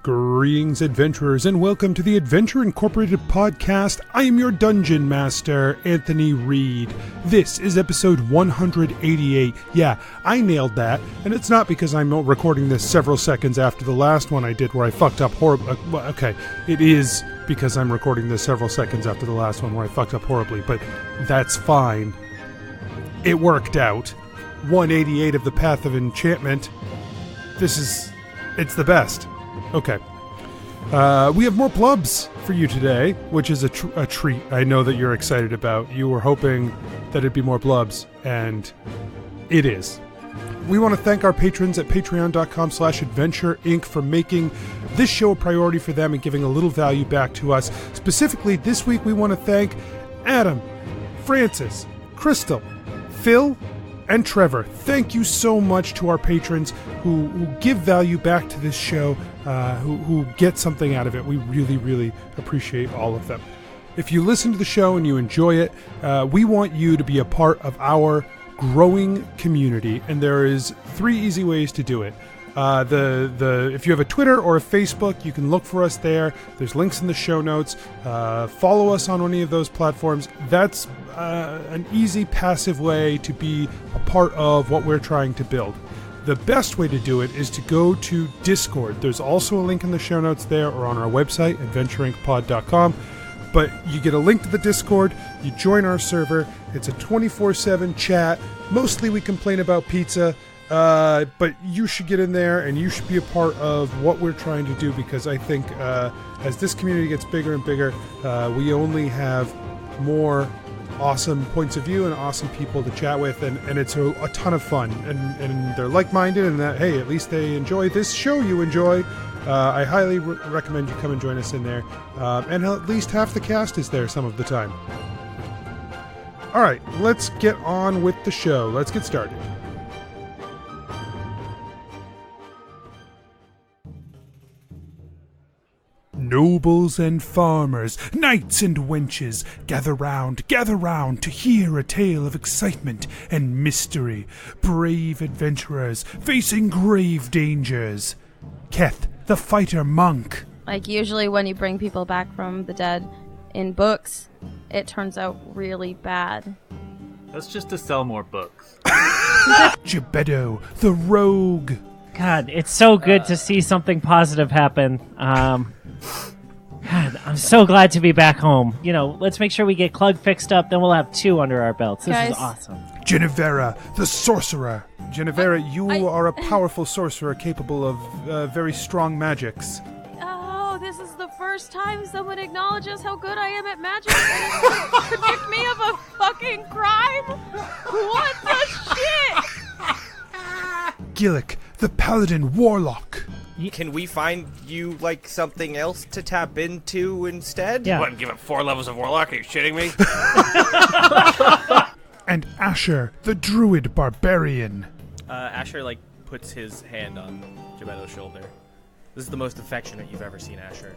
Greetings, adventurers, and welcome to the Adventure Incorporated podcast. I am your dungeon master, Anthony Reed. This is episode 188. Yeah, I nailed that, and it's not because I'm recording this several seconds after the last one I did where I fucked up horribly. Okay, it is because I'm recording this several seconds after the last one where I fucked up horribly, but that's fine. It worked out. 188 of the Path of Enchantment. It's the best. Okay. We have more blubs for you today, which is a treat I know that you're excited about. You were hoping that it'd be more blubs, and it is. We want to thank our patrons at patreon.com/Adventure Inc. for making this show a priority for them and giving a little value back to us. Specifically, this week we want to thank Adam, Francis, Crystal, Phil, and Trevor. Thank you so much to our patrons who give value back to this show, who get something out of it. We really, really appreciate all of them. If you listen to the show and you enjoy it, we want you to be a part of our growing community, and there is 3 easy ways to do it. If you have a Twitter or a Facebook, you can look for us there. There's links in the show notes. Follow us on any of those platforms. That's an easy, passive way to be a part of what we're trying to build. The best way to do it is to go to Discord. There's also a link in the show notes there or on our website, adventureincpod.com. But you get a link to the Discord, you join our server, it's a 24/7 chat. Mostly we complain about pizza. But you should get in there and you should be a part of what we're trying to do, because I think as this community gets bigger and bigger, we only have more awesome points of view and awesome people to chat with, and it's a ton of fun, and they're like-minded, and that, hey, at least they enjoy this show you enjoy. I highly recommend you come and join us in there, and at least half the cast is there some of the time. Alright, let's get on with the show. Let's get started. Nobles and farmers, knights and wenches, gather round to hear a tale of excitement and mystery. Brave adventurers facing grave dangers. Keth, the fighter monk. Like, usually when you bring people back from the dead in books, it turns out really bad. That's just to sell more books. Gebedo, the rogue. God, it's so good to see something positive happen. God, I'm so glad to be back home. You know, let's make sure we get Clug fixed up, then we'll have 2 under our belts. This is awesome. Genevera, the sorcerer. Genevera, you are a powerful sorcerer capable of very strong magics. Oh, this is the first time someone acknowledges how good I am at magic and convict me of a fucking crime? What the shit? Gillick, the paladin warlock. Can we find you, like, something else to tap into instead? Yeah. What, give it 4 levels of warlock? Are you shitting me? And Asher, the druid barbarian. Asher, like, puts his hand on Gebedo's shoulder. This is the most affectionate you've ever seen Asher.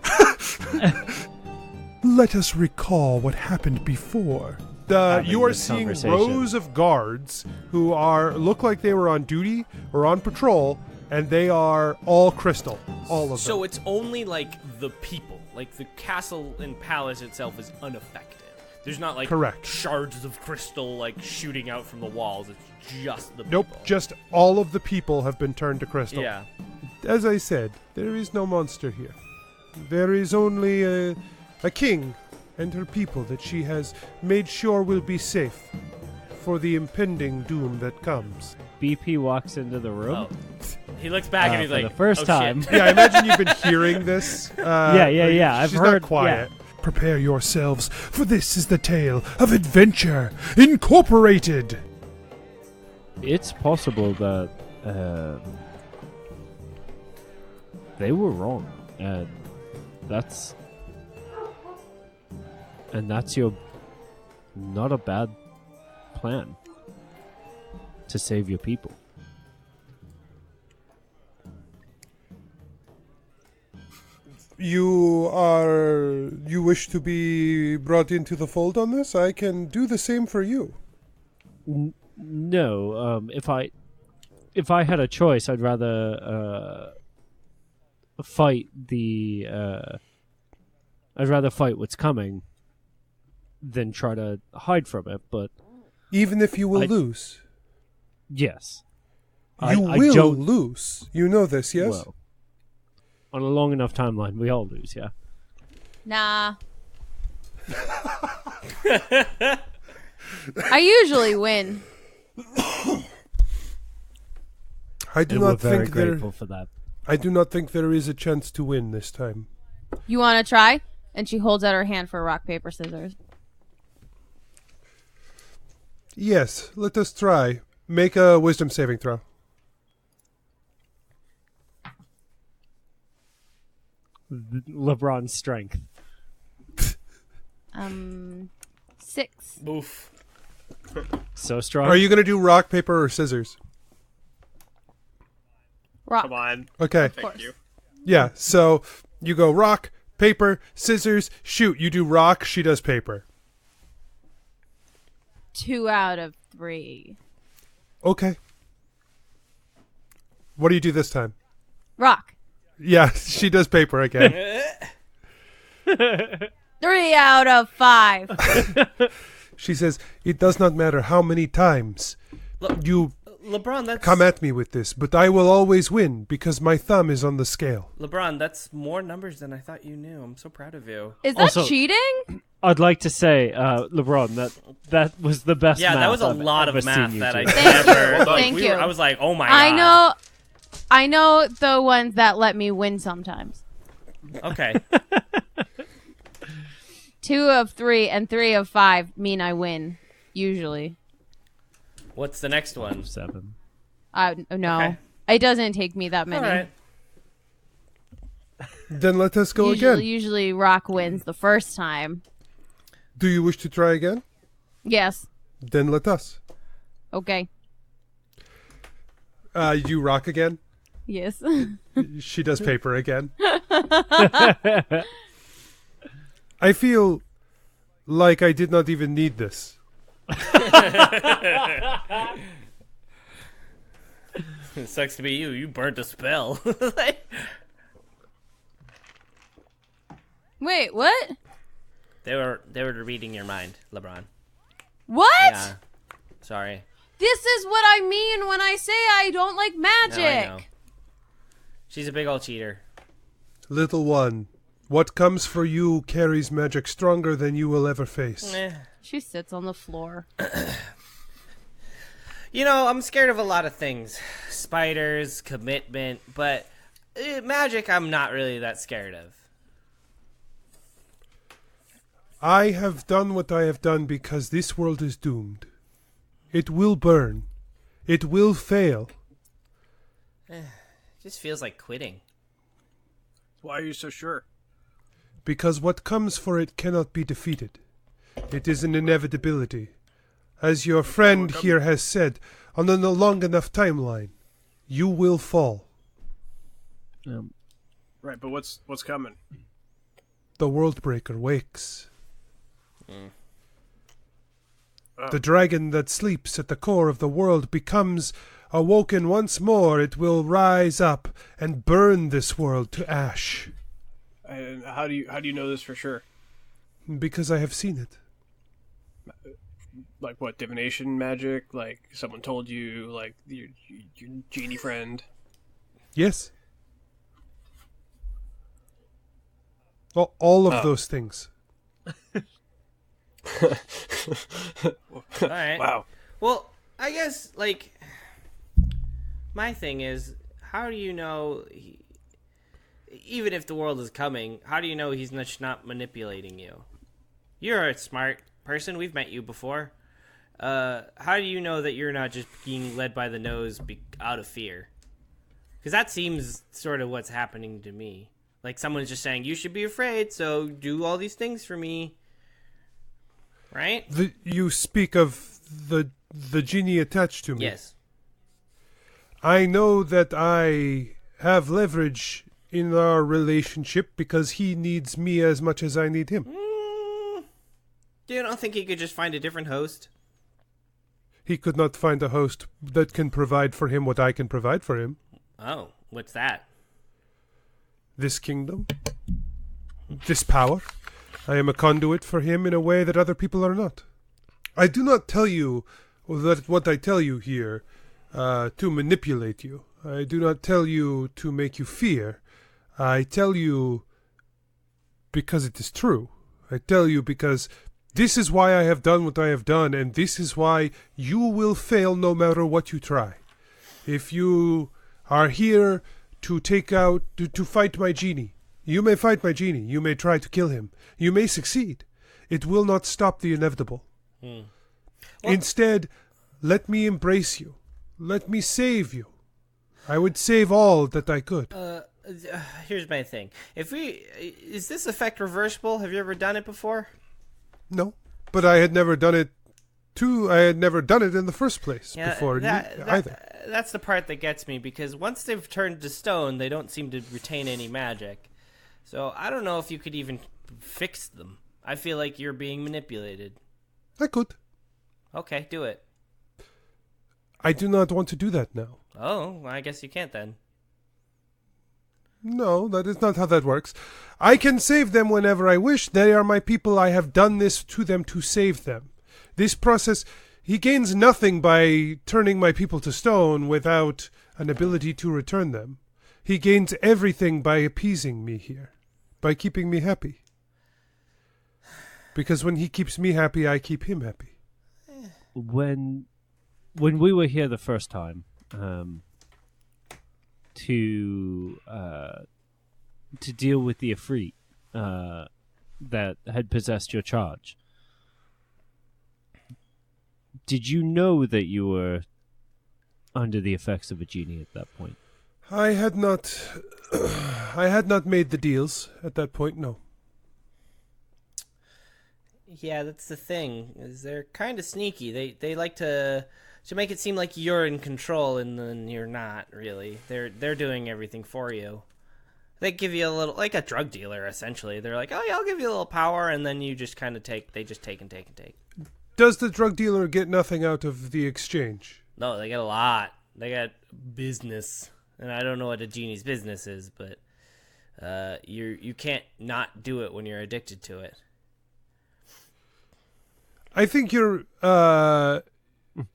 Let us recall what happened before. You are seeing rows of guards who look like they were on duty or on patrol, and they are all crystal. All of them. So it's only, like, the people. Like, the castle and palace itself is unaffected. There's not, like, correct shards of crystal, like, shooting out from the walls. It's just the people. Nope, just all of the people have been turned to crystal. Yeah. As I said, there is no monster here. There is only a king and her people that she has made sure will be safe for the impending doom that comes. BP walks into the room. Oh. He looks back and he's like, for the first time. Shit. Yeah, I imagine you've been hearing this. Yeah. She's I've heard. not quiet. Yeah. Prepare yourselves, for this is the tale of Adventure Incorporated. It's possible that they were wrong, and that's your not a bad plan to save your people. You wish to be brought into the fold on this? I can do the same for you. No, if I had a choice, I'd rather fight the. I'd rather fight what's coming than try to hide from it. But even if you will lose, yes, you will lose. You know this, yes? Well, on a long enough timeline, we all lose. Yeah. Nah. I usually win. I do And not we're very think there. grateful for that. I do not think there is a chance to win this time. You want to try? And she holds out her hand for rock, paper, scissors. Yes, let us try. Make a wisdom saving throw. LeBron's strength. 6. Oof. So strong. Are you going to do rock, paper, or scissors? Rock. Come on. Okay. Thank you. Yeah, so you go rock, paper, scissors, shoot. You do rock, she does paper. 2 out of 3. Okay. What do you do this time? Rock. Yeah, she does paper again. 3 out of 5. She says, it does not matter how many times you LeBron, that's come at me with this, but I will always win because my thumb is on the scale. LeBron, that's more numbers than I thought you knew. I'm so proud of you. Is that Also- cheating? I'd like to say, LeBron, that was the best. Yeah, that math was a I've lot ever of math seen you that do. I Thank you. ever. Like, Thank we you. Were, I was like, oh my god. I know the ones that let me win sometimes. Okay. 2 of 3 and 3 of 5 mean I win, usually. What's the next one? 7. No. Okay. It doesn't take me that All many. right. Then let us go again. Usually Rock wins the first time. Do you wish to try again? Yes. Then let us. Okay. You rock again? Yes. She does paper again. I feel like I did not even need this. It sucks to be you. You burnt a spell. Wait, what? They were reading your mind, LeBron. What? Yeah. Sorry. This is what I mean when I say I don't like magic. No, I know. She's a big old cheater. Little one, what comes for you carries magic stronger than you will ever face. She sits on the floor. You know, I'm scared of a lot of things. Spiders, commitment, but magic I'm not really that scared of. I have done what I have done because this world is doomed. It will burn. It will fail. It just feels like quitting. Why are you so sure? Because what comes for it cannot be defeated. It is an inevitability. As your friend here has said, on a long enough timeline, you will fall. Right, but what's coming? The Worldbreaker wakes. The dragon that sleeps at the core of the world becomes awoken once more. It will rise up and burn this world to ash. And how do you know this for sure? Because I have seen it. Like what, divination magic? Like someone told you, like your genie friend? Yes. All of those things. All right. Wow. Well, I guess, like, my thing is, how do you know, even if the world is coming, how do you know he's not manipulating you? You're a smart person. We've met you before. How do you know that you're not just being led by the nose out of fear? Because that seems sort of what's happening to me. Like, someone's just saying, you should be afraid, so do all these things for me. Right? You speak of the genie attached to me. Yes. I know that I have leverage in our relationship because he needs me as much as I need him. Do you don't think he could just find a different host? He could not find a host that can provide for him what I can provide for him. Oh, what's that? this kingdom, this power. I am a conduit for him in a way that other people are not. I do not tell you that what I tell you here to manipulate you. I do not tell you to make you fear. I tell you because it is true. I tell you because this is why I have done what I have done, and this is why you will fail no matter what you try. If you are here to fight my genie, you may fight my genie. You may try to kill him. You may succeed. It will not stop the inevitable. Instead, let me embrace you. Let me save you. I would save all that I could. Here's my thing. Is this effect reversible? Have you ever done it before? No, but I had never done it. I had never done it in the first place before either. That's the part that gets me, because once they've turned to stone, they don't seem to retain any magic. So I don't know if you could even fix them. I feel like you're being manipulated. I could. Okay, do it. I do not want to do that now. Oh, I guess you can't then. No, that is not how that works. I can save them whenever I wish. They are my people. I have done this to them to save them. This process, he gains nothing by turning my people to stone without an ability to return them. He gains everything by appeasing me here, by keeping me happy. Because when he keeps me happy, I keep him happy. When we were here the first time, to deal with the Ifrit that had possessed your charge, did you know that you were under the effects of a genie at that point? I had not made the deals at that point, no. Yeah, that's the thing. Is they're kind of sneaky. They like to make it seem like you're in control, and then you're not really. They're doing everything for you. They give you a little, like a drug dealer essentially. They're like, oh yeah, I'll give you a little power, and then you just kind of take. They just take and take and take. Does the drug dealer get nothing out of the exchange? No, they get a lot. They got business, and I don't know what a genie's business is, but you can't not do it when you're addicted to it. I think your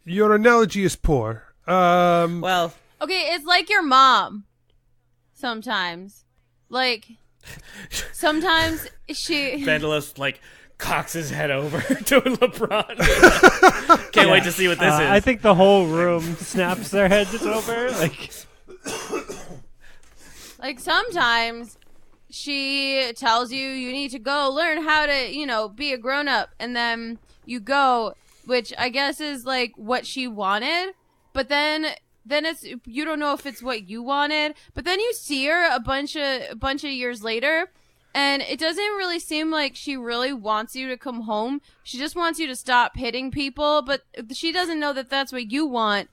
analogy is poor. Well, okay, it's like your mom. Sometimes, like, sometimes she. Bandilose cocks his head over to LaBrawn. Can't wait to see what this is. I think the whole room snaps their heads over. Like sometimes she tells you need to go learn how to, be a grown up, and then you go, which I guess is like what she wanted, but then it's, you don't know if it's what you wanted, but then you see her a bunch of years later, and it doesn't really seem like she really wants you to come home. She just wants you to stop hitting people, but she doesn't know that that's what you want,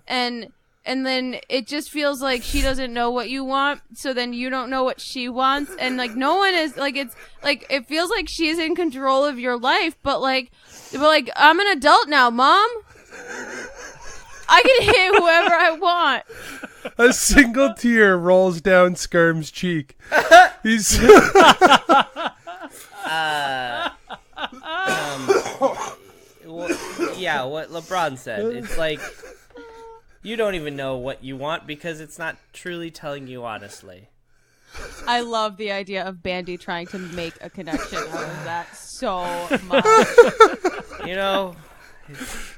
and then it just feels like she doesn't know what you want, so then you don't know what she wants, and no one is it's it feels like she's in control of your life, but I'm an adult now, Mom. I can hit whoever I want. A single tear rolls down Skirm's cheek. He's yeah, what LaBrawn said. It's like you don't even know what you want because it's not truly telling you honestly. I love the idea of Bandy trying to make a connection out of that so much.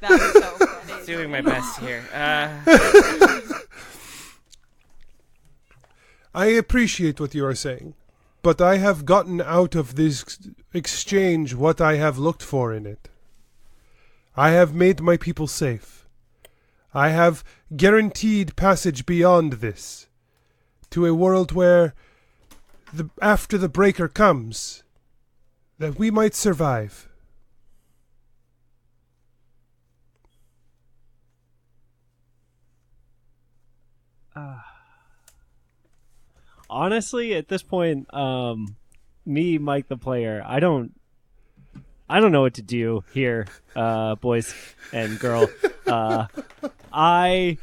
That's so funny. Doing my best here. I appreciate what you are saying, but I have gotten out of this exchange what I have looked for in it. I have made my people safe. I have guaranteed passage beyond this, to a world where, after the breaker comes, that we might survive. Honestly, at this point, me, Mike the player, I don't know what to do here, boys and girl. I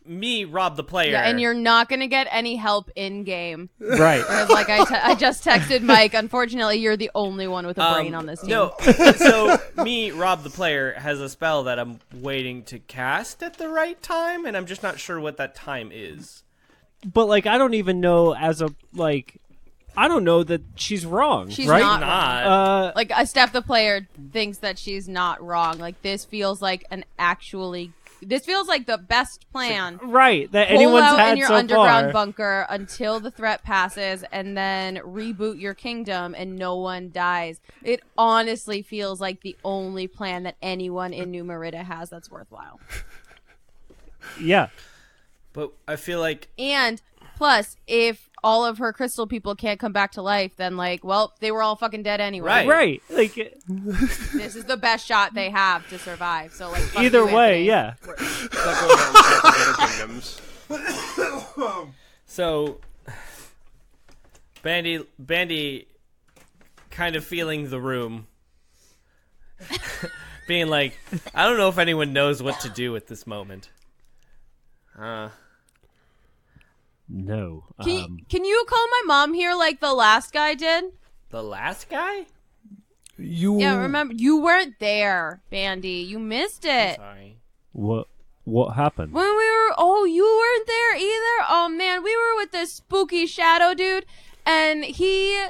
me rob the player. Yeah, and you're not going to get any help in game. Right. Because, like, I just texted Mike. Unfortunately, you're the only one with a brain on this team. No, so me, Rob the player, has a spell that I'm waiting to cast at the right time, and I'm just not sure what that time is. But, like, I don't even know I don't know that she's wrong, She's right? not Not. Like, Steph the player thinks that she's not wrong. Like, this feels like this feels like the best plan. Right, that Pull anyone's out had in your so underground far. bunker until the threat passes, and then reboot your kingdom, and no one dies. It honestly feels like the only plan that anyone in New Merida has that's worthwhile. Yeah. But I feel like... And, plus, if all of her crystal people can't come back to life, then, like, well, they were all fucking dead anyway. Right. Like, This is the best shot they have to survive. So, like, fuck either you, way, Anthony. yeah. Stop going out and attacking other kingdoms. So, Bandy kind of feeling the room. Being like, I don't know if anyone knows what to do at this moment. No. Can you call my mom here like the last guy did? The last guy? Yeah, remember, you weren't there, Bandy. You missed it. Sorry. What happened? When you weren't there either? Oh, man, we were with this spooky shadow dude, and he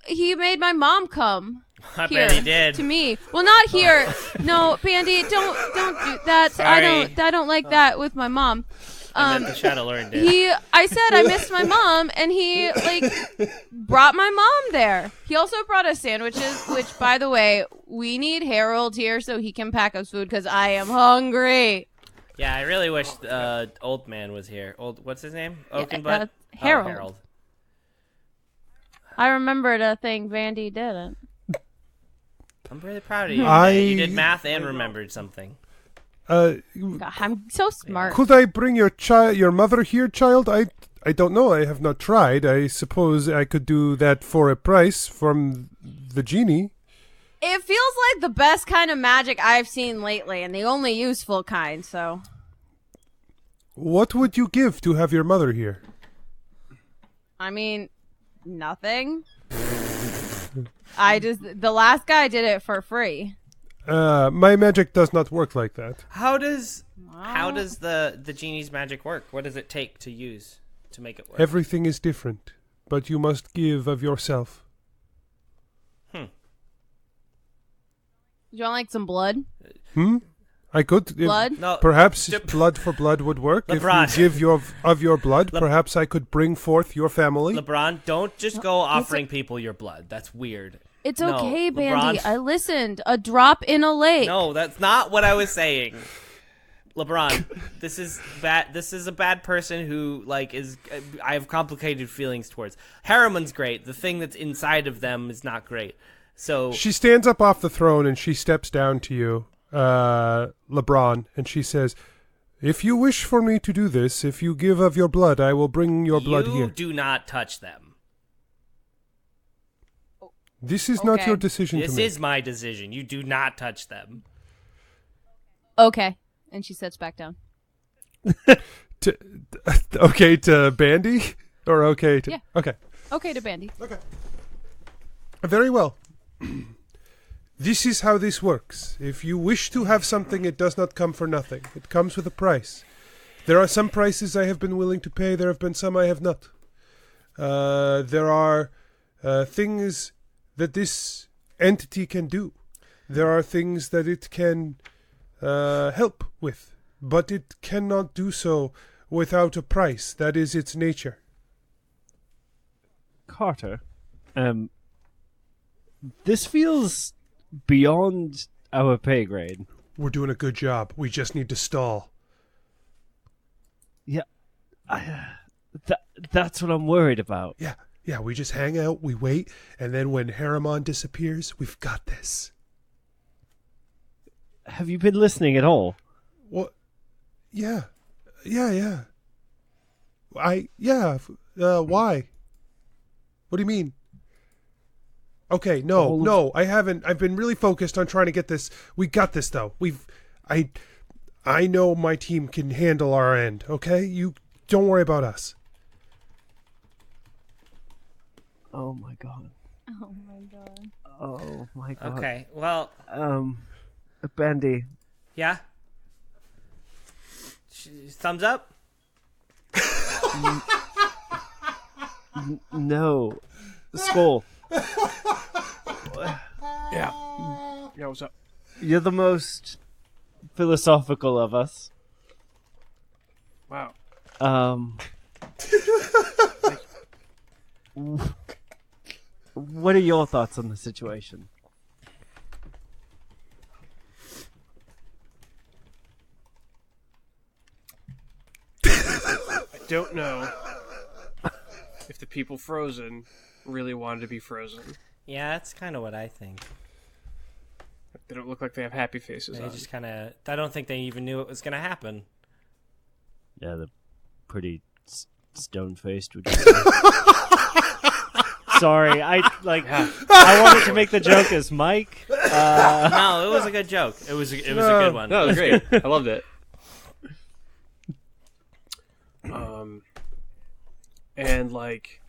made my mom come. I Here, bet he did. to me. Well, not here. No, Bandy, don't do that. Sorry. I don't like that with my mom. And then the Shadow Lord did. I said I missed my mom, and he brought my mom there. He also brought us sandwiches, which, by the way, we need Harold here so he can pack us food because I am hungry. Yeah, I really wish Old Man was here. What's his name? Oakenbutt? Harold. Oh, Harold. I remembered a thing Vandy didn't. I'm really proud of you. You did math and remembered something. God, I'm so smart. Could I bring your mother here, child? I don't know. I have not tried. I suppose I could do that for a price from the genie. It feels like the best kind of magic I've seen lately, and the only useful kind, so... What would you give to have your mother here? I mean, nothing. The last guy did it for free. My magic does not work like that. How does the genie's magic work? What does it take to use to make it work? Everything is different, but you must give of yourself. Do you want, like, some blood? I could. Blood? No, Perhaps blood for blood would work. LaBrawn. If you give of your blood, perhaps I could bring forth your family. LaBrawn, don't just go offering people your blood. That's weird. It's No, okay, Bandy. LeBron. I listened. A drop in a lake. No, that's not what I was saying. LeBron, this is bad. This is a bad person who is. I have complicated feelings towards. Harriman's great. The thing that's inside of them is not great. So She stands up off the throne and she steps down to you, LeBron, and she says, "If you wish for me to do this, if you give of your blood, I will bring your blood here. You do not touch them. This is not your decision to This make. is my decision. You do not touch them. Okay. And she sits back down. Okay to Bandy? Or okay to... Yeah. Okay. Okay to Bandy. Okay. Very well. This is how this works. If you wish to have something, it does not come for nothing. It comes with a price. There are some prices I have been willing to pay. There have been some I have not. There are things that this entity can do. There are things that it can help with. But it cannot do so without a price. That is its nature. Carter, this feels beyond our pay grade. We're doing a good job. We just need to stall. Yeah, that's what I'm worried about. Yeah, we just hang out, we wait, and then when Harriman disappears, we've got this. Have you been listening at all? What? Yeah. Why? What do you mean? Okay, no, I haven't. I've been really focused on trying to get this. We got this, though. I know my team can handle our end, okay? You don't worry about us. Oh my god. Oh my god. Oh my god. Okay, well... Bandy. Yeah? Thumbs up? No. Skol. Yeah. Yeah, what's up? You're the most philosophical of us. Wow. What are your thoughts on the situation? I don't know if the people frozen really wanted to be frozen. Yeah, that's kind of what I think. They don't look like they have happy faces They on. just kind of... I don't think they even knew it was going to happen. Yeah, they're pretty stone-faced. Would you say? Sorry, I wanted to make the joke as Mike. No, it was a good joke. It was a good one. No, it was great. I loved it. And like,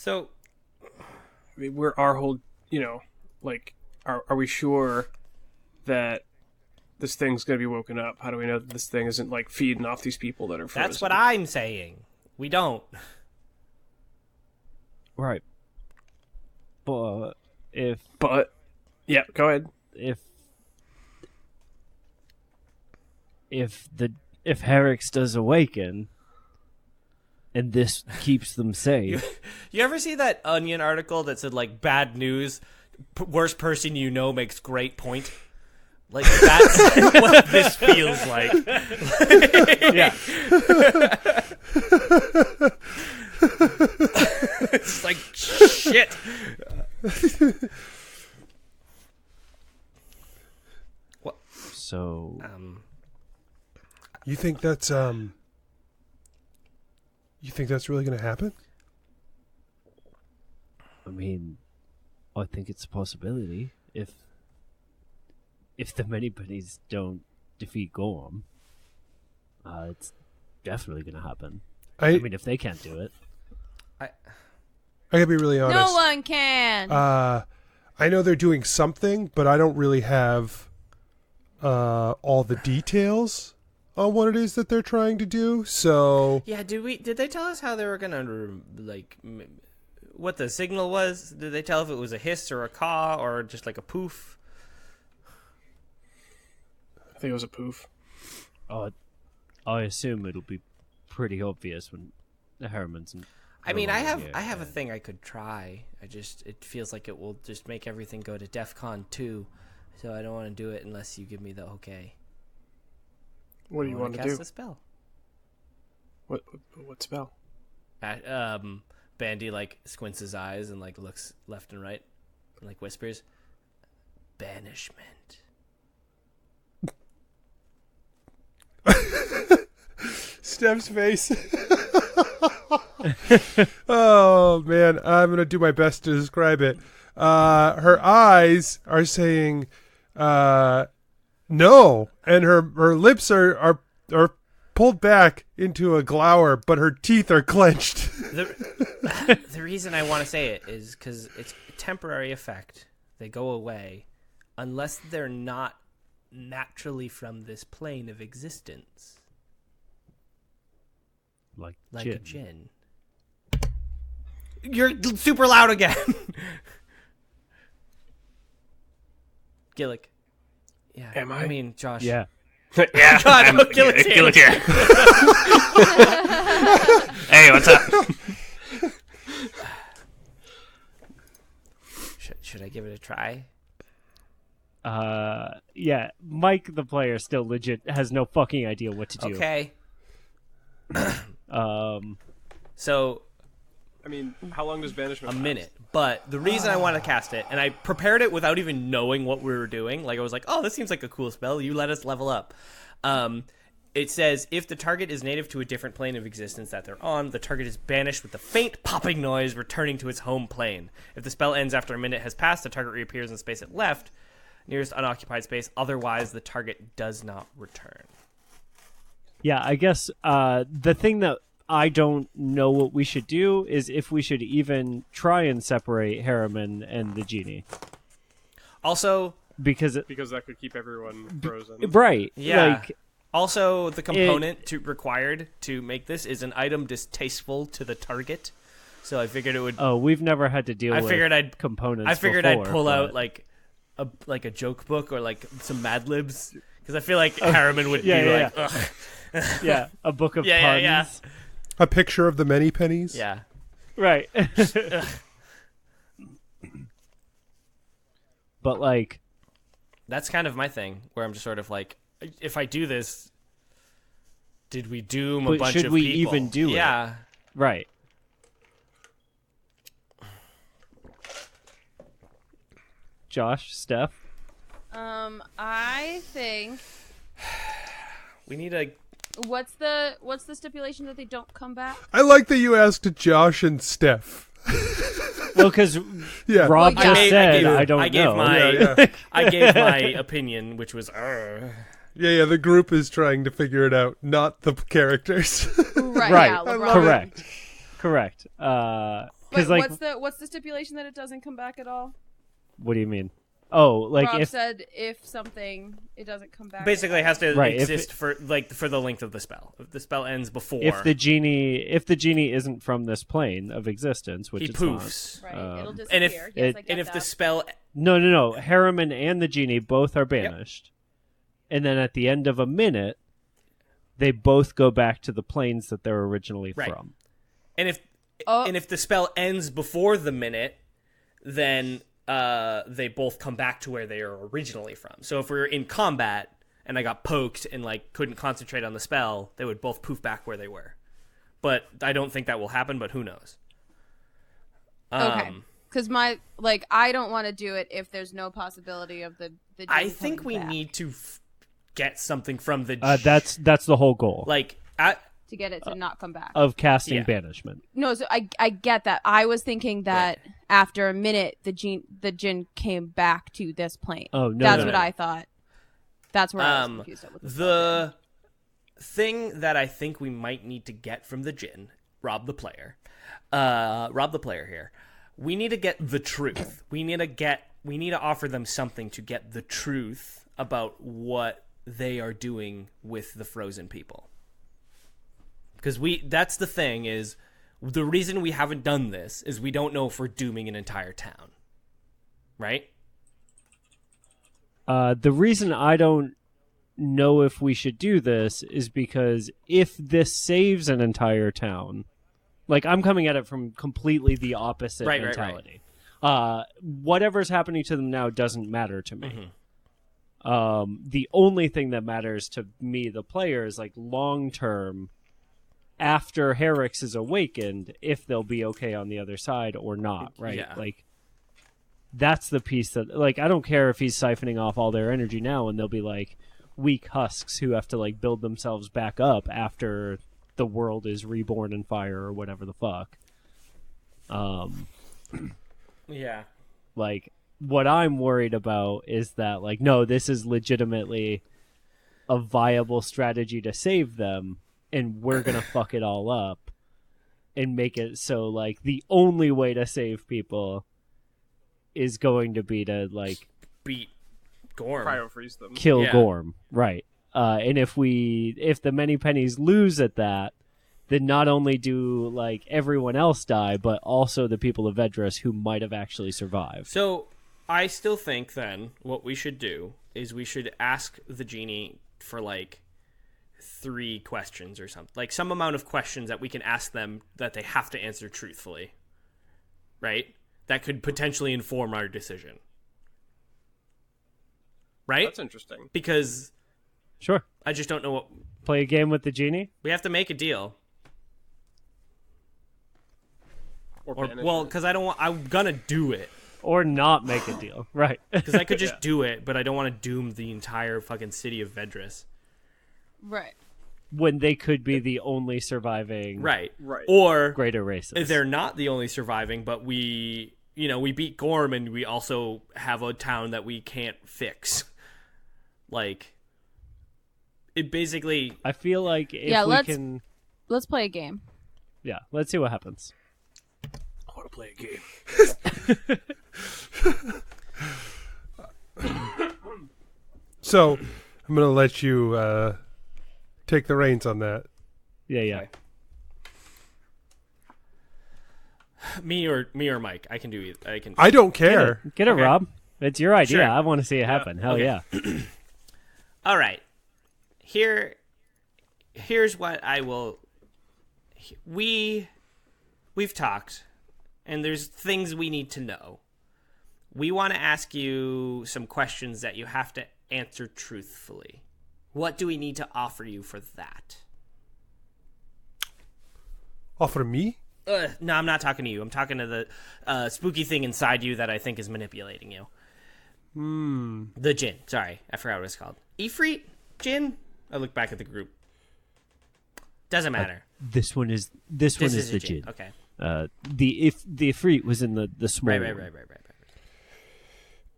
So, I mean, we're our whole, like, are we sure that this thing's gonna be woken up? How do we know that this thing isn't like feeding off these people that are frozen? that's what I'm saying. We don't. Right. But yeah, go ahead. If Herix does awaken, and this keeps them safe. You ever see that Onion article that said, like, bad news, worst person you know makes great point? Like, that's what this feels like. Yeah. It's like, shit. What? So You think that's really going to happen? I mean, I think it's a possibility if the many bunnies don't defeat Gorm. It's definitely going to happen. I mean, if they can't do it. I gotta be really honest. No one can. I know they're doing something, but I don't really have all the details on what it is that they're trying to do. So Yeah, did they tell us how they were gonna, like, what the signal was? Did they tell if it was a hiss or a caw or just like a poof? I think it was a poof. I assume it'll be pretty obvious when the Hermans and... I mean, I have a thing I could try. It feels like it will just make everything go to DEFCON 2, so I don't want to do it unless you give me the okay. What do you want to do? Cast a spell. What spell? Bandy, like, squints his eyes and, like, looks left and right and, like, whispers, banishment. Steph's face. Oh man, I'm gonna do my best to describe it. Her eyes are saying no, and her lips are pulled back into a glower, but her teeth are clenched. The reason I want to say it is because it's a temporary effect. They go away unless they're not naturally from this plane of existence. Like a djinn. You're super loud again. Gillick. Yeah. Am I? I mean, Josh. Yeah. Yeah. God, no, Gillick here. Hey, what's up? Should I give it a try? Yeah. Mike, the player, still legit has no fucking idea what to do. Okay. So, I mean, how long does banishment a last? minute. But the reason I want to cast it, and I prepared it without even knowing what we were doing. Like, I was like, oh, this seems like a cool spell. You let us level up. It says, if the target is native to a different plane of existence that they're on, the target is banished with a faint popping noise returning to its home plane. If the spell ends after a minute has passed, the target reappears in the space it left. nearest unoccupied space. Otherwise, the target does not return. Yeah, I guess the thing that I don't know what we should do is if we should even try and separate Harriman and the genie. Also, because that could keep everyone frozen. Right. Yeah. Like, also, the component required to make this is an item distasteful to the target. So I figured it would. Oh, we've never had to deal with components. I figured before, I'd pull but... out like a joke book or like some Mad Libs because I feel like Harriman would be like, ugh. Yeah, a book of puns. Yeah. A picture of the many pennies. Yeah. Right. But like, that's kind of my thing where I'm just sort of like, if I do this, did we doom a bunch of people? Should we even do it? Yeah. Right. Josh, Steph? I think we need a... What's the stipulation that they don't come back? I like that you asked Josh and Steph. Well, because Rob just said, I don't know. I gave my opinion, which was... Yeah, the group is trying to figure it out, not the characters. Right. Yeah, Correct. But like, what's the stipulation that it doesn't come back at all? What do you mean? Oh, like Rob if said if something it doesn't come back. Basically, it has to exist for the length of the spell. If the spell ends before, if the genie isn't from this plane of existence, which he it's poofs, not, right? It'll disappear. And if the spell, no, Harriman and the genie both are banished, and then at the end of a minute, they both go back to the planes that they're originally from. And if the spell ends before the minute, then they both come back to where they are originally from. So if we were in combat and I got poked and like couldn't concentrate on the spell, they would both poof back where they were. But I don't think that will happen, but who knows? Okay. Because I don't want to do it if there's no possibility of the I think we need to get something from the... that's the whole goal. Like... to get it to not come back. Of casting banishment. No, so I get that. I was thinking that after a minute, the Djinn came back to this plane. Oh, no. That's what I thought. That's where I was confused with the thing that I think we might need to get from the Djinn, Rob the player here. We need to get the truth. We need to offer them something to get the truth about what they are doing with the frozen people. Because that's the thing is, the reason we haven't done this is we don't know if we're dooming an entire town. Right? The reason I don't know if we should do this is because if this saves an entire town, like I'm coming at it from completely the opposite mentality. Right. Whatever's happening to them now doesn't matter to me. Mm-hmm. The only thing that matters to me, the player, is like long term, after Herrix is awakened, if they'll be okay on the other side or not, right? Yeah. Like, that's the piece that, like, I don't care if he's siphoning off all their energy now and they'll be, like, weak husks who have to, like, build themselves back up after the world is reborn in fire or whatever the fuck. Yeah. Like, what I'm worried about is that, like, no, this is legitimately a viable strategy to save them, and we're gonna fuck it all up and make it so like the only way to save people is going to be to like beat Gorm, cryo-freeze them, kill Gorm, right? And if the many pennies lose at that, then not only do like everyone else die, but also the people of Vedris who might have actually survived. So I still think then what we should do is we should ask the genie for like 3 questions or something, like some amount of questions that we can ask them that they have to answer truthfully, right? That could potentially inform our decision, right? That's interesting. Because sure, I just don't know what... Play a game with the genie? We have to make a deal. Or well, because I'm gonna do it. Or not make a deal, right? Because I could just do it, but I don't want to doom the entire fucking city of Vedris. Right. When they could be the only surviving right. Right. Or greater races. They're not the only surviving, but we we beat Gorm and we also have a town that we can't fix. Like, it basically... I feel like if we can... Let's play a game. Yeah, let's see what happens. I want to play a game. So, I'm going to let you take the reins on that. Yeah. Me or Mike, I can do it. I don't care. Get it, Okay. Rob. It's your idea. Sure. I want to see it happen. Hell Okay. yeah. All right. Here's what I will... We've talked, and there's things we need to know. We want to ask you some questions that you have to answer truthfully. What do we need to offer you for that? Offer me? No, I'm not talking to you. I'm talking to the spooky thing inside you that I think is manipulating you. The Djinn. Sorry, I forgot what it's called. Ifrit? Djinn? I look back at the group. Doesn't matter. This one is the a Djinn. Okay. The Ifrit was in the small Right. one.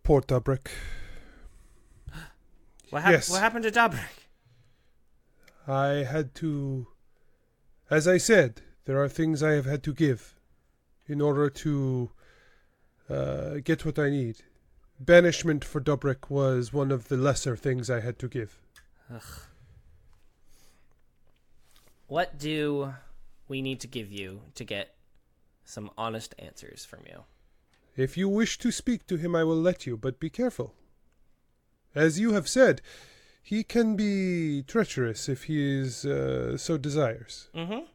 Poor Dubrick. What Yes. happened to Dobrik? I had to... As I said, there are things I have had to give in order to get what I need. Banishment for Dubrick was one of the lesser things I had to give. Ugh. What do we need to give you to get some honest answers from you? If you wish to speak to him, I will let you, but be careful. As you have said, he can be treacherous if he is so desires. Mm-hmm.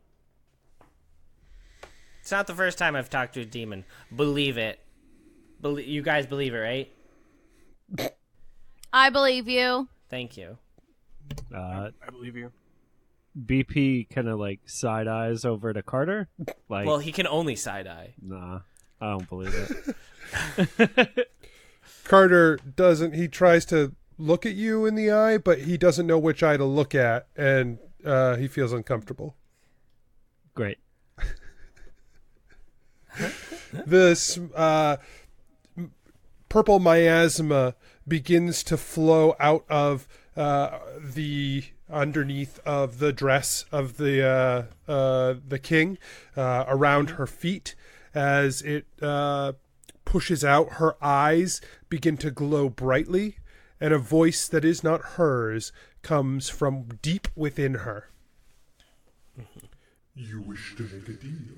It's not the first time I've talked to a demon. Believe it. You guys believe it, right? I believe you. Thank you. I believe you. BP kind of like side eyes over to Carter. Like, Well, he can only side-eye. nah, I don't believe it. Carter doesn't... He tries to look at you in the eye, but he doesn't know which eye to look at, and he feels uncomfortable. Great. This purple miasma begins to flow out of the underneath of the dress of the king around her feet as it pushes out. Her eyes begin to glow brightly, and a voice that is not hers comes from deep within her. You wish to make a deal?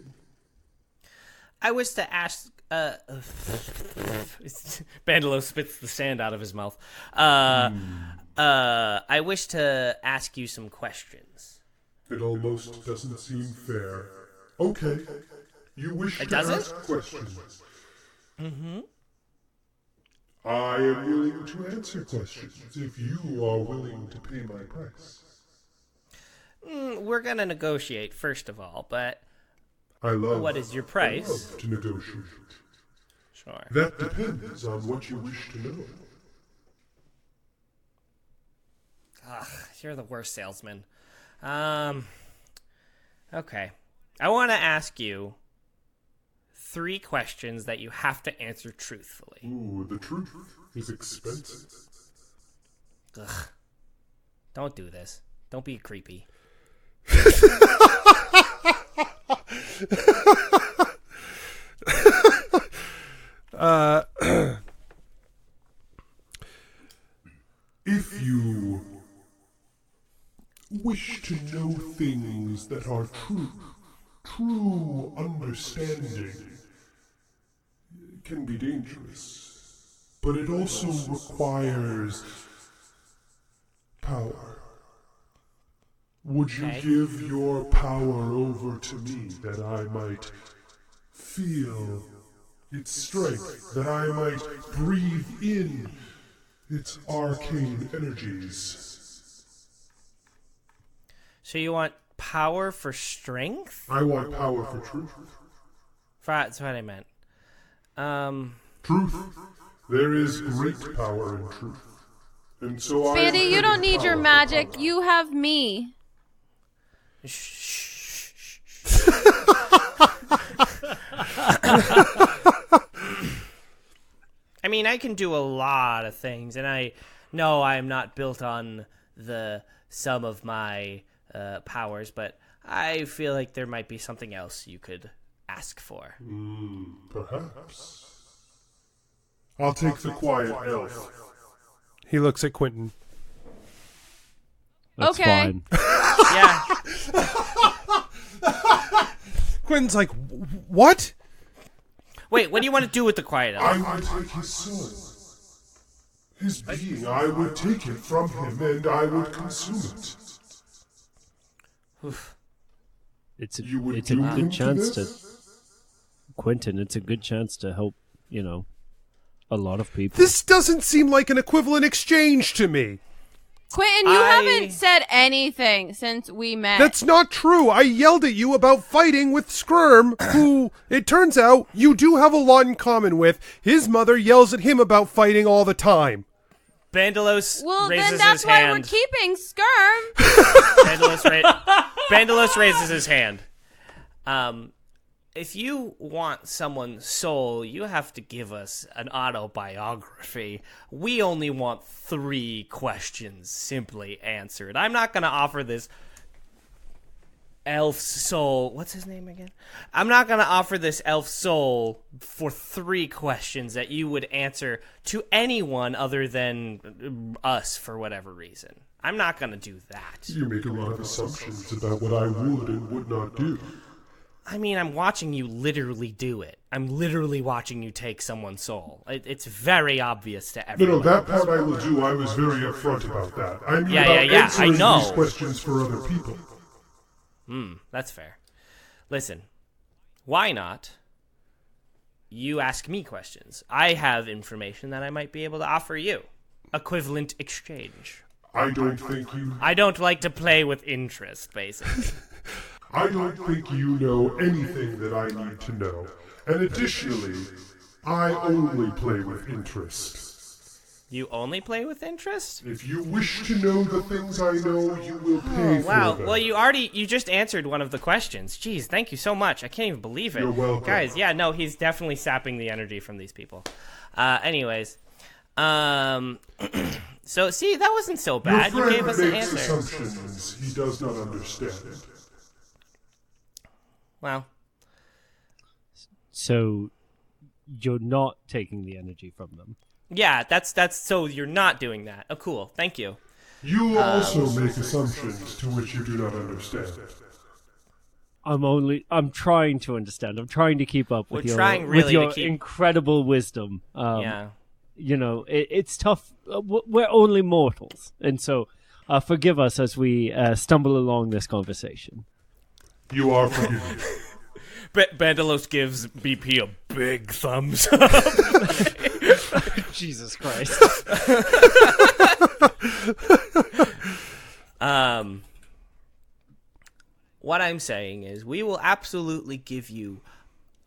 I wish to ask... Bandilose spits the sand out of his mouth. I wish to ask you some questions. It almost doesn't seem fair. Okay. You wish It to doesn't? ask questions. Mm-hmm. I am willing to answer questions if you are willing to pay my price. We're gonna negotiate, first of all, but... I love... What is your I price? love to negotiate. Sure. That depends on what you wish to know. Ugh, you're the worst salesman. Okay. I want to ask you 3 questions that you have to answer truthfully. Ooh, the truth is expensive. Ugh. Don't do this. Don't be creepy. If you wish to know things that are true understanding can be dangerous, but it also requires power. Would you Okay. give your power over to me that I might feel its strength, that I might breathe in its arcane energies? So you want power for strength? I want power for truth. That's what I meant. Truth. There is great power in truth. And so I... Bandy, you don't need your power. magic. You have me. mean, I can do a lot of things, and I know I'm not built on the sum of my powers, but I feel like there might be something else you could ask for. Perhaps. I'll take the quiet elf. He looks at Quentin. That's fine. Yeah. Quentin's like, what? Wait, what do you want to do with the quiet elf? I would take his soul. His being, I would take it from him and I would consume it. It's a You would good do chance to, this? Quentin. It's a good chance to help. A lot of people. This doesn't seem like an equivalent exchange to me. Quentin, you haven't said anything since we met. That's not true. I yelled at you about fighting with Skirm, who, it turns out, you do have a lot in common with. His mother yells at him about fighting all the time. Bandilose well, raises then that's his why hand. we're keeping Skirm. Bandilose raises his hand. If you want someone's soul, you have to give us an autobiography. We only want 3 questions simply answered. I'm not going to offer this elf's soul. What's his name again? I'm not going to offer this elf's soul for 3 questions that you would answer to anyone other than us for whatever reason. I'm not going to do that. You make a lot of assumptions about what I would and would not do. I mean, I'm watching you literally do it. I'm literally watching you take someone's soul. It's very obvious to everyone. No, that part I will do. I was very upfront about that. I mean, Yeah, about answering I know. these questions for other people. That's fair. Listen, why not you ask me questions? I have information that I might be able to offer you. Equivalent exchange. I don't think you... I don't like to play with interest, basically. I don't think you know anything that I need to know. And additionally, I only play with interest. You only play with interest? If you wish to know the things I know, you will pay Wow. for them. Well, you just answered one of the questions. Jeez, thank you so much. I can't even believe it. You're welcome. Guys, yeah, no, he's definitely sapping the energy from these people. Anyways. So, see, that wasn't so bad. Your You gave friend us an makes answer. assumptions he does not understand. Well, So, you're not taking the energy from them. yeah, that's so you're not doing that. Oh, cool. Thank you. You also make assumptions to which you do not understand. I'm trying to understand. I'm trying to keep up with We're trying really your to keep- incredible wisdom. Yeah. It's tough. We're only mortals. And so, forgive us as we stumble along this conversation. You are forgiven. Bandilose gives BP a big thumbs up. Jesus Christ. What I'm saying is we will absolutely give you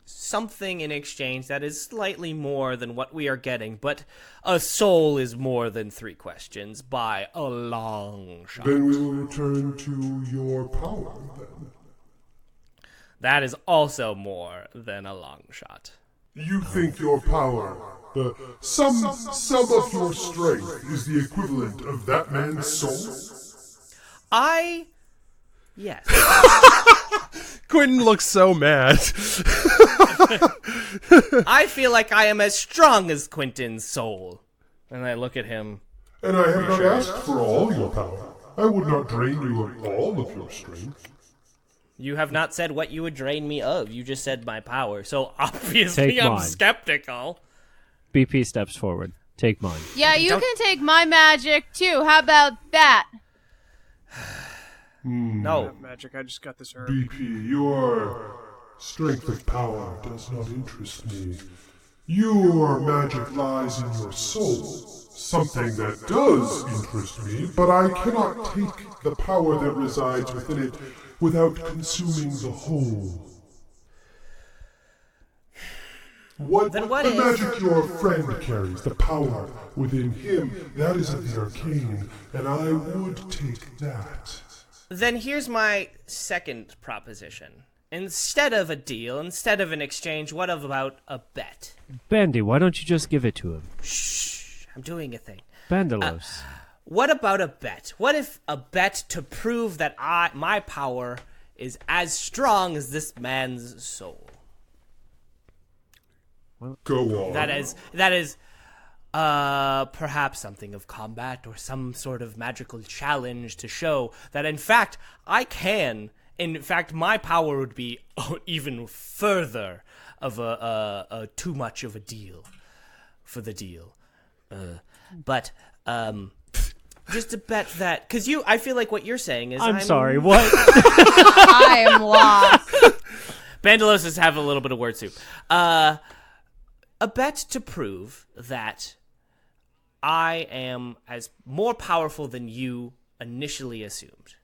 something in exchange that is slightly more than what we are getting, but a soul is more than 3 questions by a long shot. Then we will return to your power, then. That is also more than a long shot. You think your power, the sum of your strength, is the equivalent of that man's soul? Yes. Quentin looks so mad. I feel like I am as strong as Quentin's soul. And I look at him. And I have not asked for all your power. I would not drain you of all of your strength. You have not said what you would drain me of. You just said my power. So obviously Take I'm mine. skeptical. BP steps forward. Take mine. Yeah, you can take my magic too. How about that? No. Magic, I just got this herb. BP, your strength of power does not interest me. Your magic lies in your soul, something that does interest me, but I cannot take the power that resides within it without consuming the whole. What the is- magic your friend carries, the power within him, that is of the arcane, and I would take that. Then here's my second proposition. instead of a deal, instead of an exchange, what about a bet? Bandy, why don't you just give it to him? Shh, I'm doing a thing. Bandilose. What about a bet? What if a bet to prove that my power is as strong as this man's soul? Go on. That is perhaps something of combat or some sort of magical challenge to show that, in fact, I can. In fact, my power would be even further of a too much of a deal for the deal. But just to bet that, because I feel like what you're saying is I'm sorry, what? I am lost. Bandiloses have a little bit of word soup. A bet to prove that I am as more powerful than you initially assumed.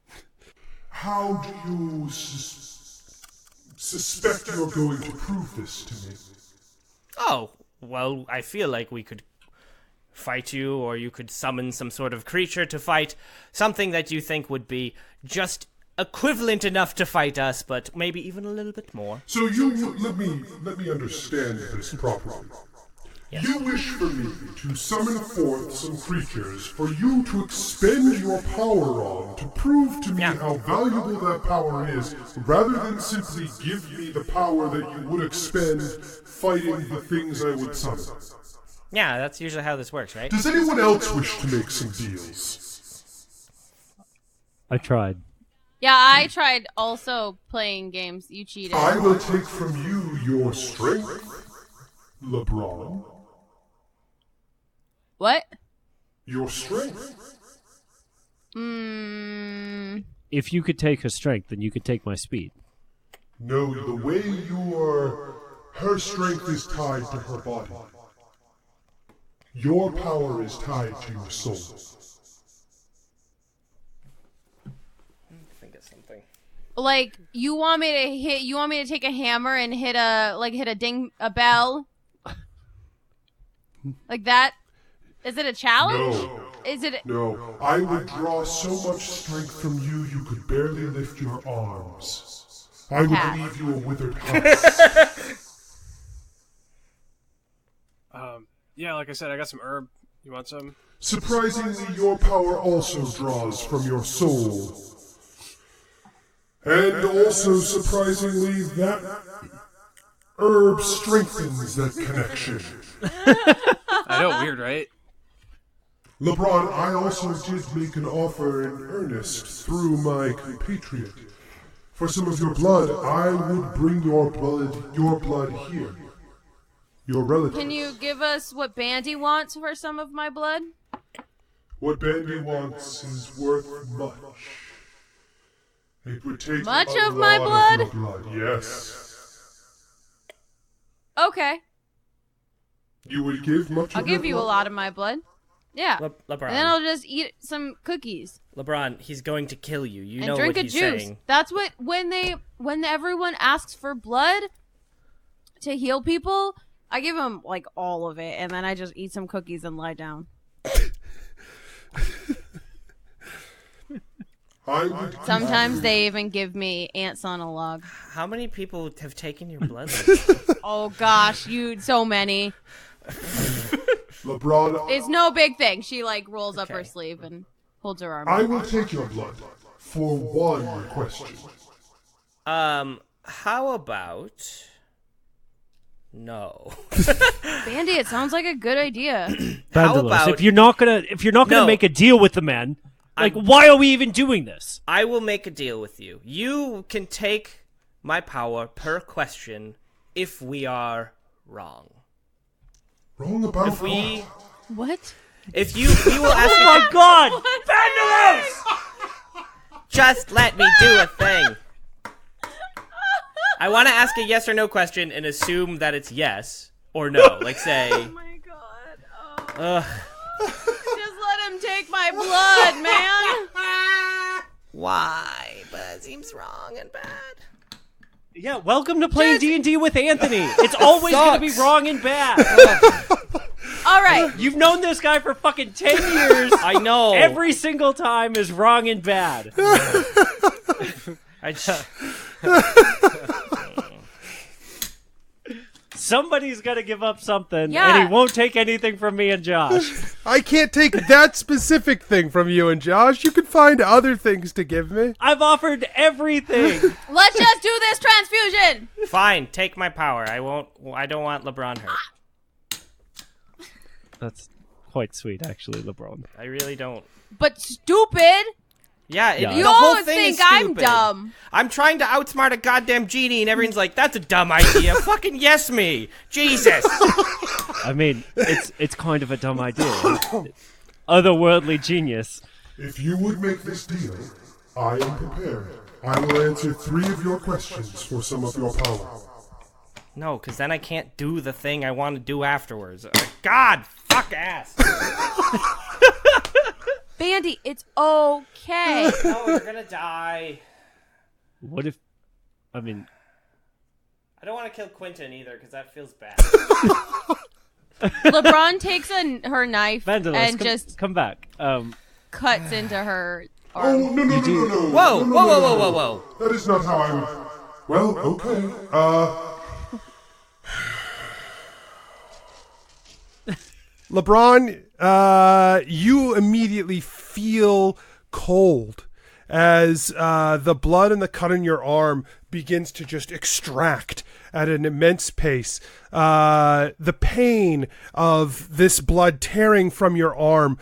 How do you suspect you're going to prove this to me? Oh, well, I feel like we could fight you, or you could summon some sort of creature to fight something that you think would be just equivalent enough to fight us, but maybe even a little bit more. So you let me understand this properly. Yes. You wish for me to summon forth some creatures for you to expend your power on to prove to me how valuable that power is, rather than simply give me the power that you would expend fighting the things I would summon. Yeah, that's usually how this works, right? Does anyone else wish to make some deals? I tried. Yeah, I tried also playing games. You cheated. I will take from you your strength, LaBrawn. What? Your strength. If you could take her strength, then you could take my speed. No, the way her strength is tied to her body. Your power is tied to your soul. Think of something. Like, you want me to take a hammer and hit a bell? Like that? Is it a challenge? No. Is it? No, I would draw so much strength from you could barely lift your arms. I would leave you a withered house. Yeah, like I said, I got some herb. You want some? Surprisingly, your power also draws from your soul. And also, surprisingly, that herb strengthens that connection. I know, weird, right? LaBrawn, I also did make an offer in earnest through my compatriot. For some of your blood, I would bring your blood here. Your relative. Can you give us what Bandy wants for some of my blood? What Bandy wants is worth much. It would take Much a of my lot blood? of your blood, yes. Okay. You would give much I'll of your give you a blood? lot of my blood. Yeah. LeBron. And then I'll just eat some cookies. LeBron, he's going to kill you. You and know drink what a he's juice. saying. That's what when everyone asks for blood to heal people, I give them like all of it, and then I just eat some cookies and lie down. Sometimes they even give me ants on a log. How many people have taken your blood? Oh gosh, so many. LeBron, It's no big thing. She like rolls up her sleeve and holds her arm. I will take your blood for one question. How about no? Bandy, it sounds like a good idea. Bandilose, about- if you're not gonna No. make a deal with the man, like, why are we even doing this? I will make a deal with you. You can take my power per question if we are wrong. Wrong about If we, What? if you, we will ask you. Oh my god! Bandilose! Just let me do a thing. I want to ask a yes or no question and assume that it's yes or no. Like say, Oh my god. Just let him take my blood, man. why? But it seems wrong and bad. Yeah, welcome to playing D&D with Anthony. It's always gonna be wrong and bad. All right. You've known this guy for fucking 10 years. I know. Every single time is wrong and bad. I just, Somebody's got to give up something, Yeah. and he won't take anything from me and Josh. I can't take that specific thing from you and Josh. You can find other things to give me. I've offered everything. Let's just do this transfusion. Fine, take my power. I don't want LeBron hurt. That's quite sweet, actually, LeBron. I really don't. But stupid. Yeah, You the whole always thing think is I'm stupid. dumb. I'm trying to outsmart a goddamn genie, and everyone's like, "That's a dumb idea." Fucking yes me, Jesus. I mean, it's kind of a dumb idea. Otherworldly genius. If you would make this deal, I am prepared. I will answer 3 of your questions for some of your power. No, because then I can't do the thing I want to do afterwards. God, fuck ass. Bandy, it's okay. No, you're gonna die. What if... I mean... I don't want to kill Quentin either, because that feels bad. LeBron takes her knife Bandilose, and just come back. cuts into her arm. Oh, no. Whoa, No, whoa. That is not how I... Well, okay. LeBron, you immediately feel cold as the blood in the cut on your arm begins to just extract at an immense pace. The pain of this blood tearing from your arm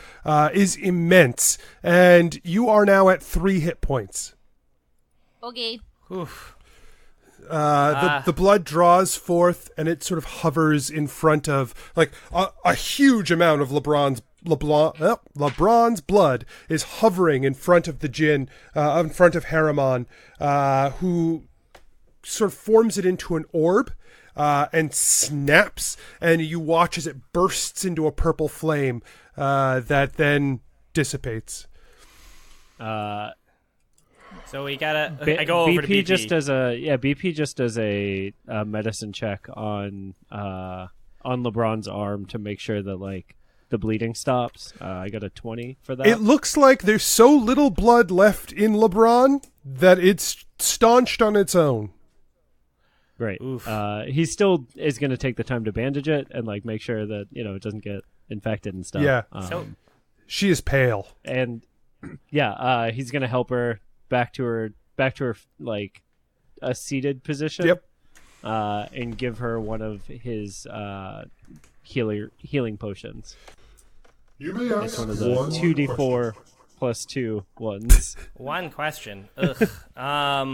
is immense, and you are now at 3 hit points. Okay. Oof. The blood draws forth, and it sort of hovers in front of, like, a huge amount of LeBron's blood is hovering in front of the Djinn, in front of Haramon, who sort of forms it into an orb and snaps, and you watch as it bursts into a purple flame that then dissipates. So we gotta. I go over to BP. BP just does a medicine check on LeBron's arm to make sure that like the bleeding stops. I got a 20 for that. It looks like there's so little blood left in LeBron that it's staunched on its own. Great. He still is going to take the time to bandage it and like make sure that it doesn't get infected and stuff. Yeah. She is pale. And he's going to help her back to her like a seated position. Yep. And give her one of his healing potions. You may ask It's one of the one 2d4 plus 2 ones. One question. Ugh. I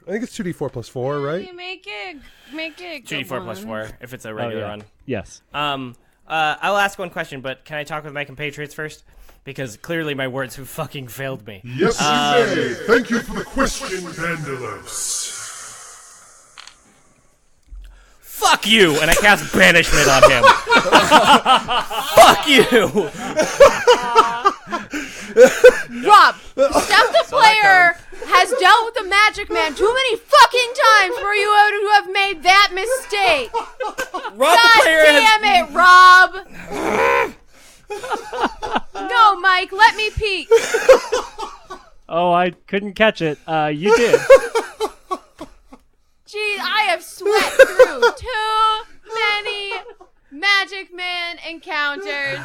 think it's 2d4 plus 4, right? You make it 2d4 plus 4 if it's a regular one. Yes. I'll ask one question, but can I talk with my compatriots first? Because clearly my words have fucking failed me. Yes, you may. Thank you for the question, Bandilose. Fuck you! And I cast banishment on him. Fuck you! Rob, Steph the player has dealt with the Magic Man too many fucking times for you to have made that mistake. Rob God the player damn it, Rob! No, Mike, let me peek. Oh, I couldn't catch it. You did. Gee, I have sweat through too many Magic Man encounters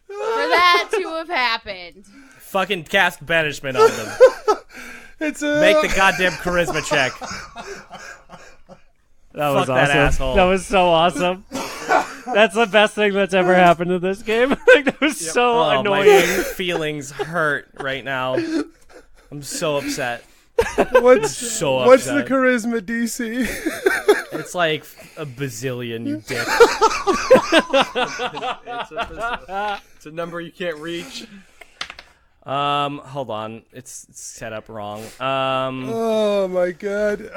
for that to have happened. Fucking cast banishment on them. Make Make the goddamn charisma check. That was Fuck awesome. that asshole. That was so awesome. That's the best thing that's ever happened in this game. Like, that was so annoying. My feelings hurt right now. I'm so upset. What's So what's upset. the charisma DC? It's like a bazillion, you dick. It's a number you can't reach. Hold on. It's set up wrong. Oh my god.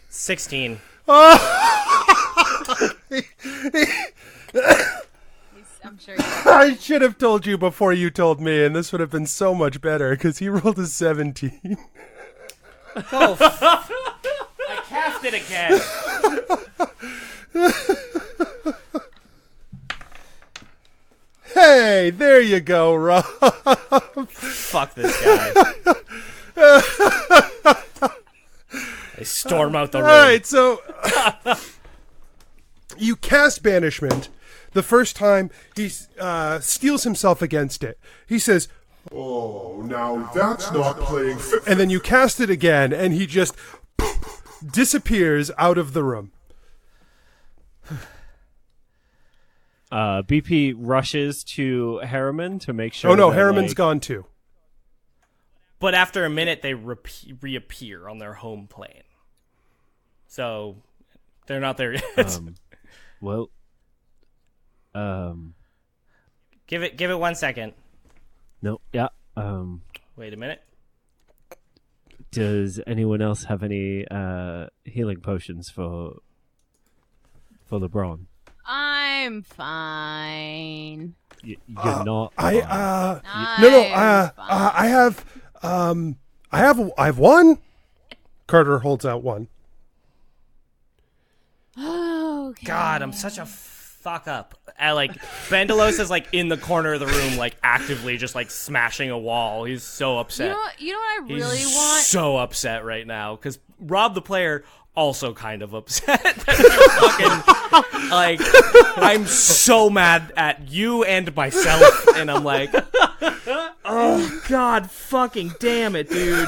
16. I'm sure. I should have told you before you told me, and this would have been so much better because he rolled a 17. Oh, I cast it again. Hey, there you go, Rob. Fuck this guy. I storm out the room. All right, so you cast Banishment. The first time he steels himself against it. He says, Oh, now that's not playing and then you cast it again, and he just disappears out of the room. BP rushes to Harriman to make sure. Oh no, that, Harriman's gone too. But after a minute, they reappear on their home plane. So they're not there yet. Well, give it 1 second. no, yeah. Wait a minute. Does anyone else have any healing potions for LaBrawn? I'm fine. You're not. I have one. Carter holds out one. Okay. God, I'm such a fuck up. Bandilose is in the corner of the room, actively just smashing a wall. He's so upset. You know what I really He's want? so upset right now because Rob the player also kind of upset. I'm so mad at you and myself, and I'm like, oh God, fucking damn it, dude.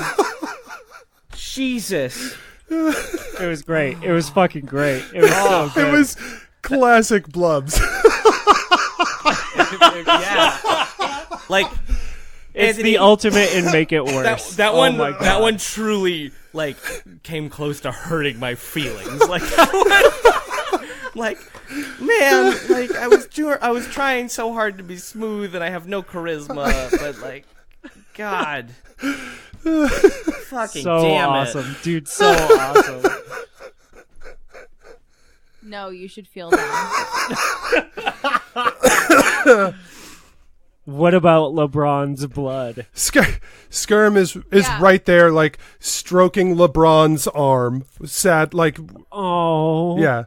Jesus. It was great. It was fucking great. It was so good. It was classic Blubs. Yeah. It's Anthony, the ultimate in make it worse. That Oh one, my God. that one truly came close to hurting my feelings. Man, I was trying so hard to be smooth, and I have no charisma. But God, fucking So damn awesome, it, dude. So awesome. No, you should feel that. What about LeBron's blood? Skirm is Yeah. right there, stroking LeBron's arm. Sad, Oh, yeah.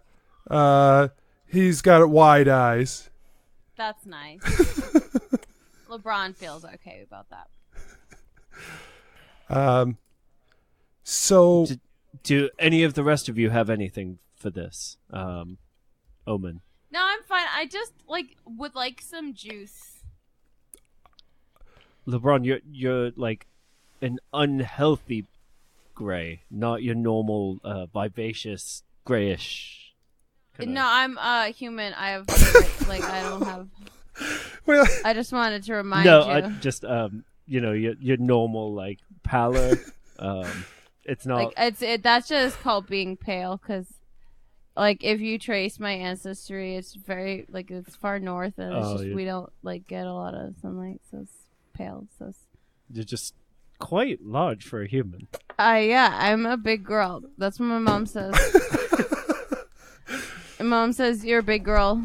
He's got wide eyes. That's nice. LeBron feels okay about that. So Do any of the rest of you have anything for this? Omen. No, I'm fine. I just would like some juice. LeBron, you're an unhealthy gray, not your normal vivacious grayish. No, I'm human. I have I don't have. well, I just wanted to remind No, you. just your normal pallor. It's not. That's just called being pale, because if you trace my ancestry, it's very it's far north, and it's just, we don't get a lot of sunlight, so it's pale. So You're just quite large for a human. yeah, I'm a big girl. That's what my mom says. My mom says you're a big girl.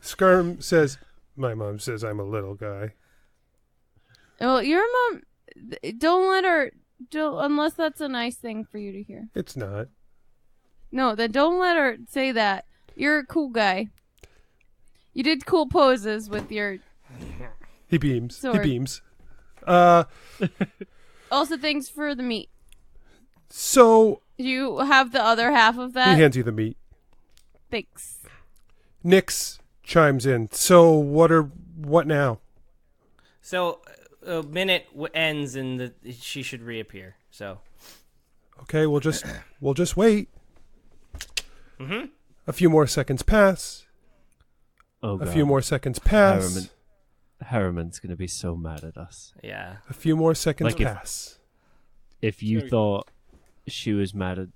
Skirm says, my mom says I'm a little guy. Well, your mom, don't let her. Unless that's a nice thing for you to hear. It's not. No, then don't let her say that. You're a cool guy. You did cool poses with your. He beams. Sword. He beams. Also, thanks for the meat. So Do you have the other half of he that? hands you the meat. Thanks. Nyx chimes in. So what now? So a minute ends, and she should reappear. So Okay, we'll just wait. Mm-hmm. A few more seconds pass. Oh, A God. few more seconds pass. Harriman's gonna be so mad at us. yeah. A few more seconds Like if- pass. If you thought she was mad at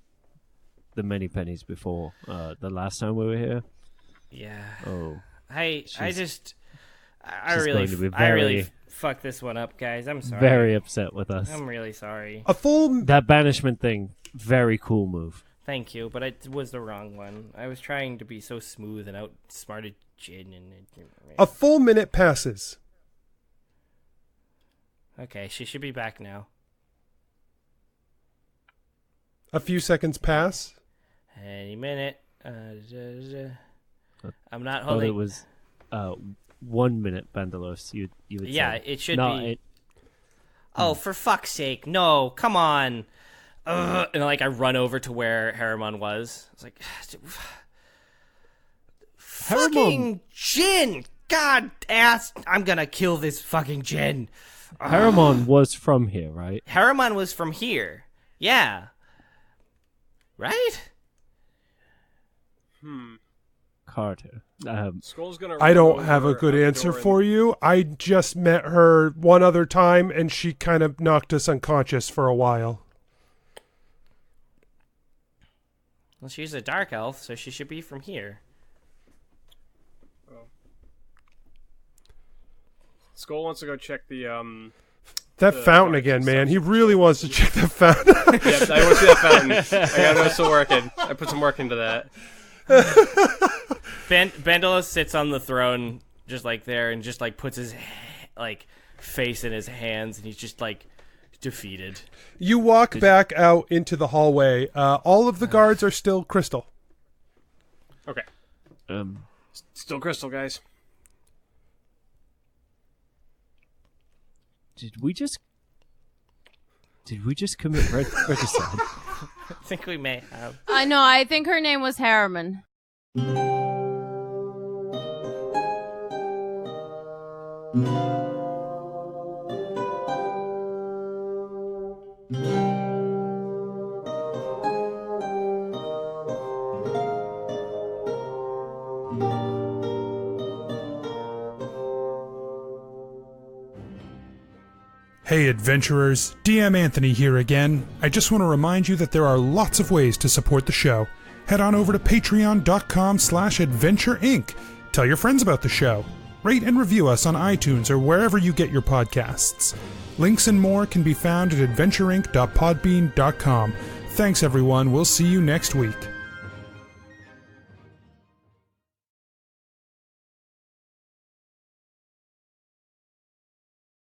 the many pennies before the last time we were here, Yeah. oh, I she's really going to be very- fucked this one up, guys. I'm sorry. very upset with us. I'm really sorry. A full That banishment thing, very cool move. Thank you, but it was the wrong one. I was trying to be so smooth and outsmarted Djinn, and a full minute passes. okay, she should be back now. A few seconds pass. Any minute. I'm not But holding. it was 1 minute, Bandilose. You would Yeah, say. it should No, be. Oh, for fuck's sake! No, come on. and like I run over to where Harriman was. It's like, fucking Djinn! God ass! I'm gonna kill this fucking Djinn. Harriman was from here, right? Harriman was from here. Yeah. Right? Carter. Skol's gonna I don't run have a over good out the answer door for you. I just met her one other time, and she kind of knocked us unconscious for a while. Well, she's a dark elf, so she should be from here. Skol wants to go check the That fountain again, man. He really wants to check that fountain. Yes, I want to see that fountain. I gotta know it's still working. I put some work into that. Bandilose sits on the throne, just like there, and just like puts his like face in his hands, and he's just like defeated. You walk back out into the hallway. All of the guards are still crystal. Okay. Still crystal, guys. Did we just commit regicide? I think we may have. I know. I think her name was Harriman. Hey adventurers, DM Anthony here again. I just want to remind you that there are lots of ways to support the show. Head on over to patreon.com/adventureinc. Tell your friends about the show. Rate and review us on iTunes or wherever you get your podcasts. Links and more can be found at adventureinc.podbean.com. Thanks everyone, we'll see you next week.